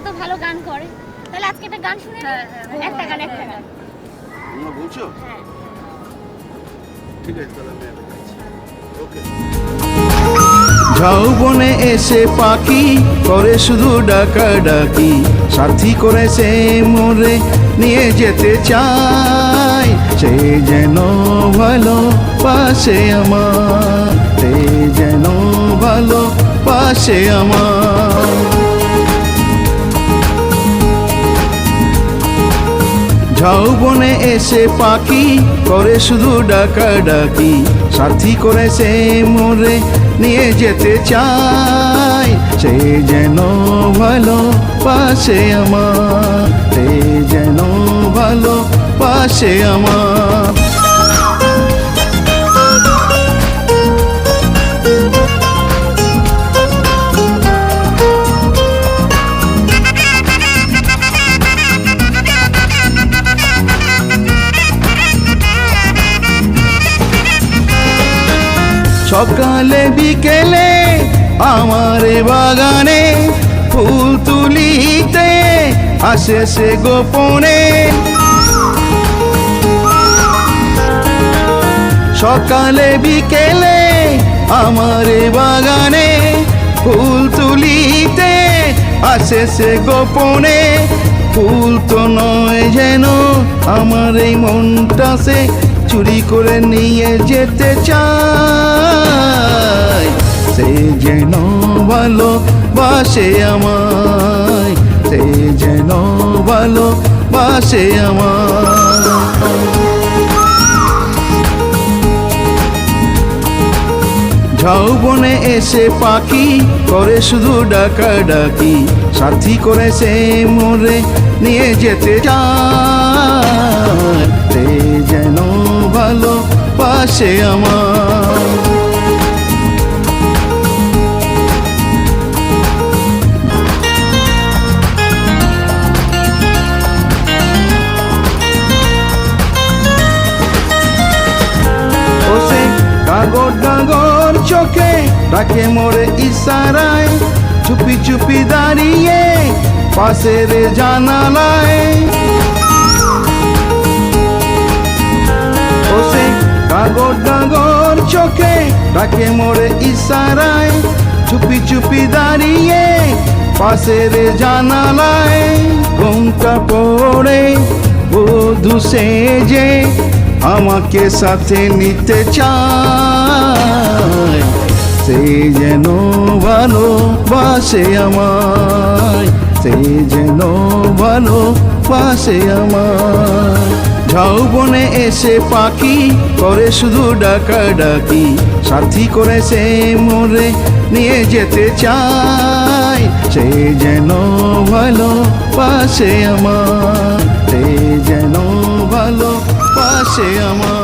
তো ভালো গান করে, তাহলে আজকে একটা গান শুনে নিই। একটা গান তোমরা বলছো? হ্যাঁ ঠিক আছে, তাহলে আমি একটা গাইছি। ওকে। ঝাউবনে এসে পাখি করে শুধু ডাকাডাকি, সাথী করেছে মোরে নিয়ে যেতে চায়। সে যেন ভালো পাশে আমার, সে যেন ভালো পাশে আমার। ঝাউবনে এসে পাখি করে শুধু ডাকাডাকি, সাথী করেছে মোরে নিয়ে যেতে চায়। সে যেন ভালো পাশে আমার, সে যেন ভালো পাশে আমার। সকালে বিকেলে আমার বাগানে ফুল তুলিতে আসে সে গোপনে। সকালে বিকেলে আমার বাগানে ফুল তুলিতে আসে সে গোপনে। ফুল তো নয় যেন আমার এই মনটা সে চুরি করে নিয়ে যেতে চায়। সে যেন ভালো বাসে আমায়, সে যেন ভালো বাসে আমায়। ঝাউবনে এসে পাখি করে শুধু ডাকাডাকি, সাথী করেছে মোরে নিয়ে যেতে চায়। সে যেন ভালো পাশে আমার। ওসে ডাগর ডাগর চোখে ডাকে মোরে ইশারায়, চুপি চুপি দাঁড়িয়ে পাশের জানালায়। ওসে ডাগর ডাগর চোখে ডাকে মোরে ইশারায়, চুপি চুপি দাঁড়িয়ে পাশের জানালায়। ঘুমটা পড়ে বধূ সেজে আমাকে সাথে নিতে চায়। সে যেন ভালো বাসে আমায়, সে যেন ভালো বাসে আমায়। ঝাউবনে এসে পাখি করে শুধু ডাকাডাকি, সাথী করেছে মোরে নিয়ে যেতে চায়। সে যেন ভালো পাশে আমার, সে যেন ভালো পাশে আমার।